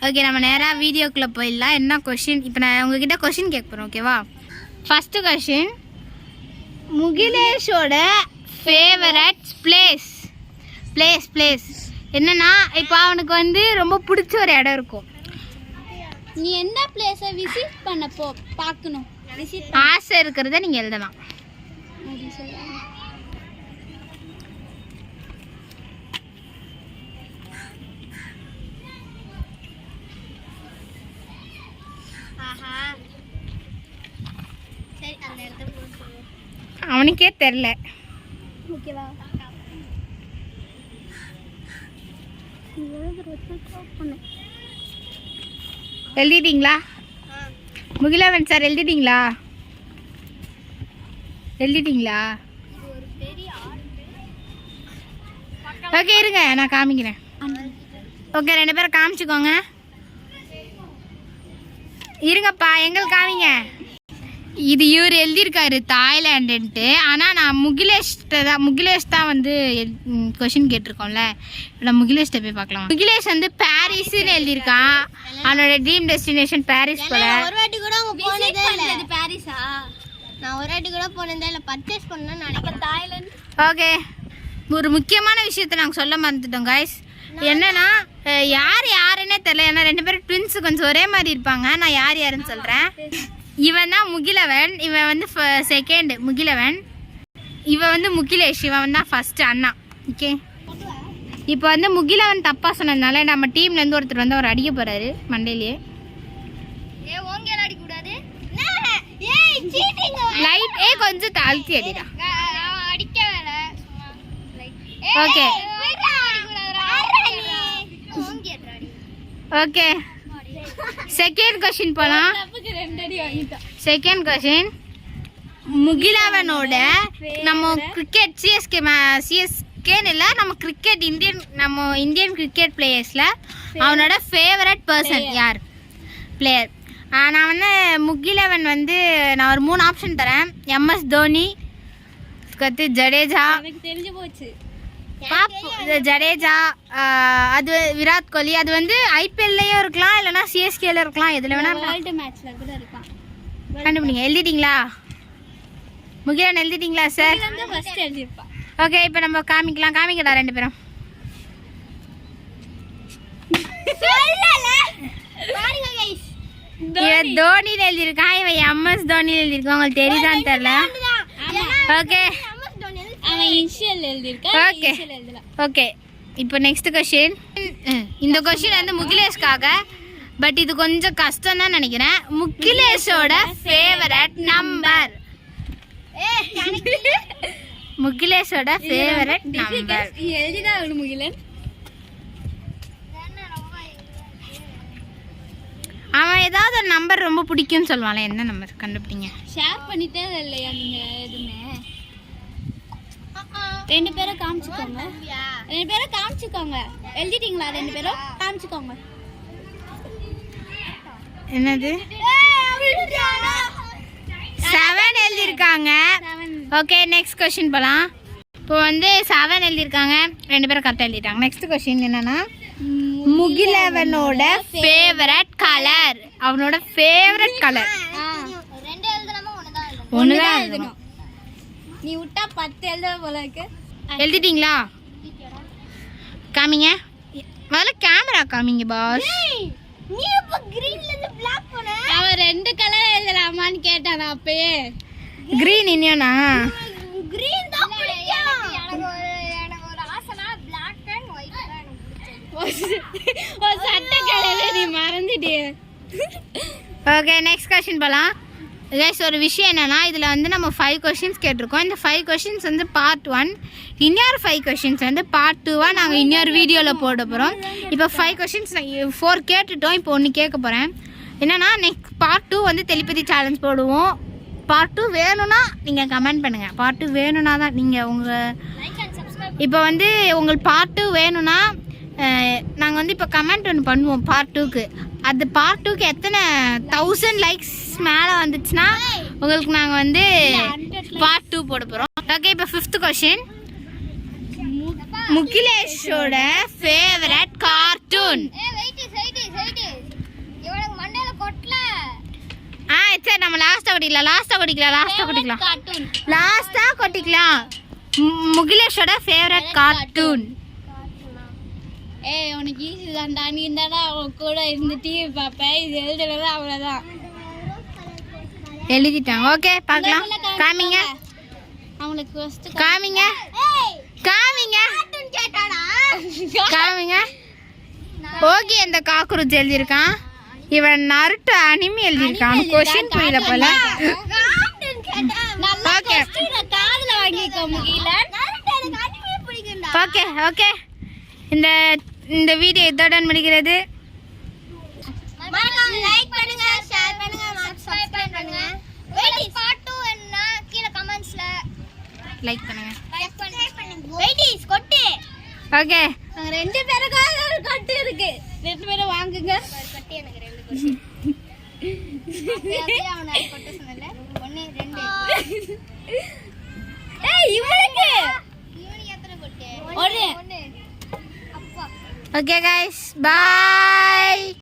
Okay, நம்ம நேராக வீடியோக்குள்ளே போயிடலாம். என்ன கொஷின் இப்போ நான் உங்ககிட்ட கொஷின் கேட்க போகிறேன், ஓகேவா? ஃபஸ்ட்டு கொஷின், முகிலேஷோட ஃபேவரட் பிளேஸ் என்னன்னா, இப்போ அவனுக்கு வந்து ரொம்ப பிடிச்ச ஒரு இடம் இருக்கும். நீ எந்த பிளேஸை விசிட் பண்ண பார்க்கணும் ஆசை இருக்கிறத நீங்கள் எழுதலாம். அவனுக்கே தெரில. ஓகேவா? எழுதிட்டீங்களா முகிலவன் சார்? எழுதிட்டீங்களா? ஓகே, இருங்க நான் காமிக்கிறேன். ஓகே, 2 பேரும் காமிச்சுக்கோங்க. இருங்கப்பா, எங்களுக்கு காமிங்க. இது இவர் எழுதியிருக்காரு தாய்லாண்டுன்ட்டு. ஆனால் நான் முகிலேஷ் தான் வந்து கொஷின் கேட்டிருக்கோம்ல. நான் முகிலேஷ்ட போய் பார்க்கலாம். முகிலேஷ் வந்து பாரிஸ்ன்னு எழுதியிருக்கான். அவனோட ட்ரீம் டெஸ்டினேஷன் பாரிஸ் போல. ஒரு வாட்டி கூட அவங்க போனதே இல்லை. பாரிஸா? நான் ஒரு வாட்டி கூட போனதே இல்லை. பர்ச்சேஸ் பண்ணணும்னு நினைக்கிறேன். தாய்லாந்து. ஓகே, ஒரு முக்கியமான விஷயத்தை நாங்கள் சொல்ல மறந்துட்டோம் கைஸ். என்னன்னா, யாருன்னே தெரியல. ஏன்னா 2 பேரும் ட்வின்ஸு கொஞ்சம் ஒரே மாதிரி இருப்பாங்க. நான் யாருன்னு சொல்கிறேன். இவன் தான் முகிலவன், இவன் வந்து செகண்ட் முகிலவன், இவன் வந்து முகிலேஷ், இவன் தான் ஃபர்ஸ்ட் அண்ணா. ஓகே, இப்போ வந்து முகிலவன் தப்பாக சொன்னதுனால நம்ம டீம்லேருந்து ஒருத்தர் வந்து அவர் அடிக்க போகிறாரு மண்டையிலேயே. லைட் கொஞ்சம் தாழ்த்தி அடிடா. ஓகே ஓகே, செகண்ட் கொஸ்டின் போகலாம். செகண்ட் கொஸ்டின், முகிலவனோட நம்ம கிரிக்கெட் சிஎஸ்கேன்னு இல்லை, நம்ம இந்தியன் கிரிக்கெட் பிளேயர்ஸில் அவனோட ஃபேவரட் பர்சன் யார்? பிளேயர். நான் வந்து முகிலவன் வந்து நான் ஒரு 3 ஆப்ஷன் தரேன். MS தோனி, ஜடேஜா, தெரிஞ்சு போச்சு, ஜடேஜா, அது விராட் கோலி. அது வந்து ஐபிஎல்லையும் இருக்கலாம், இல்லைனா சிஎஸ்கேல இருக்கலாம், எதுல வேணா வேர்ல்டு மேட்ச்ல கூட இருக்கலாம். கண்டுபிடிங்க. எழுதிட்டீங்களா முகிலன்? எழுதிட்டீங்களா சார்? ஃபர்ஸ்ட் எழுதிருப்பா. ஓகே, இப்போ நம்ம காமிக்கடா 2 பேரும். இவன் தோனின்னு எழுதியிருக்கான், இவன் MS தோனின்னு எழுதியிருக்கான். உங்களுக்கு தெரியுதான்னு தெரியல. ஓகே, ஓகே, இப்போ நெக்ஸ்ட் கொஸ்டின். இந்த கொஸ்டின் வந்து முகிலேஷ்காக, பட் இது கொஞ்சம் கஷ்டம் தான் நினைக்கிறேன். முகிலேஷோட ஃபேவரட் நம்பர். முகிலேஷோட ஃபேவரட் நம்பர் எழுதினா முகிலன். அவன் ஏதாவது ஒரு நம்பர் ரொம்ப பிடிக்கும்னு சொல்லுவான்ல, என்ன நம்பர்? கண்டுபிடிங்க. ஷேர் பண்ணிட்டே இல்லையா நீங்க எதுவுமே? 2 பேரும் காமிச்சுக்கோங்க. 2 பேரும் காமிச்சுக்கோங்க. எழுதிட்டீங்களா? 2 பேரும் காமிச்சுக்கோங்க. என்னது? 7 எழுதியிருக்காங்க. ஓகே, நெக்ஸ்ட் கொஸ்டின் போகலாம். இப்போ வந்து 7 எழுதியிருக்காங்க, 2 பேரும் கரெக்டாக எழுதிட்டாங்க. நெக்ஸ்ட் கொஸ்டின் என்னன்னா, முகிலவனோட ஃபேவரட் கலர். அவனோட ஃபேவரட் கலர் 2 எழுதணுமா? ஒன்று தான் எழுதணும். நீ விட்டா 10 எழுத போல இருக்கு. எழுதிட்டீங்களா? காமிங்க முதல்ல, கேமரா காமிங்க பாஸ். நீ இப்ப கிரீன்ல இருந்து black போன. அவன் 2 கலர் எழுதலாமான்னு கேட்டான் அப்பவே. கிரீன் இன்னியோனா? கிரீன் தான் பிடிக்கும். எனக்கு ஒரு ஆசைனா black and white தான் எனக்கு பிடிச்சது. ஒரு சட்டை கலர் நீ மறந்துட்டியே. ஓகே, நெக்ஸ்ட் கொஸ்டின் போகலாம். கைஸ், ஒரு விஷயம் என்னன்னா, இதில் வந்து நம்ம 5 கொஷின்ஸ் கேட்டிருக்கோம். இந்த 5 கொஷின்ஸ் வந்து பார்ட் 1. இன்னொரு 5 கொஷின்ஸ் வந்து பார்ட் 2வாக நாங்கள் இன்னொரு வீடியோவில் போட போகிறோம். இப்போ 5 கொஷின்ஸ் 4 கேட்டுட்டோம். இப்போ 1 கேட்க போகிறேன். என்னன்னா, நெக்ஸ்ட் பார்ட் 2 வந்து டெலிபதி சேலஞ்ச் போடுவோம். பார்ட் 2 வேணும்னா நீங்கள் கமெண்ட் பண்ணுங்கள். பார்ட் 2 வேணும்னா தான் நீங்கள் இப்போ வந்து உங்களுக்கு பார்ட் 2 வேணும்னா நாங்கள் வந்து இப்போ கமெண்ட் ஒன்று பண்ணுவோம் பார்ட் 2க்கு. அது பார்ட் 2க்கு எத்தனை 1000 லைக்ஸ் மேலே வந்துச்சுன்னா உங்களுக்கு நாங்கள் வந்து பார்ட் 2 போட போகிறோம். ஓகே, இப்போ 5th கொஸ்டின். முகிலேஷோட favourite cartoon. சரி நம்ம லாஸ்ட்டாக கொட்டிக்கலாம் கார்ட்டூன் லாஸ்ட்டாக கொட்டிக்கலாம். முகிலேஷோட ஃபேவரட் கார்ட்டூன். ஏய் உனக்கு ஈஸி தான்டா, நீ தானே அவன் கூட இருந்து டிவி பார்ப்பேன். இது எழுதுறது அவ்வளோதான். எழுதிட்டாங்க. ஓகே பார்க்கலாம். காமிங்க அவங்களுக்கு ஃபர்ஸ்ட் காமிங்க ஓகே இந்த காக்ரோச் எழுதியிருக்கான். இவன் நருட்டோ அனிமி எழுதியிருக்கான். கொஸ்டின் புரியல போல. ஓகே காதுல வாங்கிக்க முடியல. ஓகே ஓகே இந்த வீடியோ இதோட முடிகிறது. லைக் பண்ணுங்க, ஷேர் பண்ணுங்க, சப்ஸ்கிரைப் பண்ணுங்க. வெயிட் பார்ட் 2 என்ன கீழ கமெண்ட்ஸ்ல லைக் பண்ணுங்க. வெயிட் கொட்டு. ஓகே நாங்க ரெண்டு பேருக்கும் ஒரு கட்டு இருக்கு. ரெண்டு பேரும் வாங்குங்க. கட்டு எனக்கு ரெண்டு கொட்டு. அப்படியே அவன கொட்ட சொன்னல. 1 2. ஏய் இவனுக்கு எத்தனை கொட்டு? 1. அப்பா. Okay guys, bye.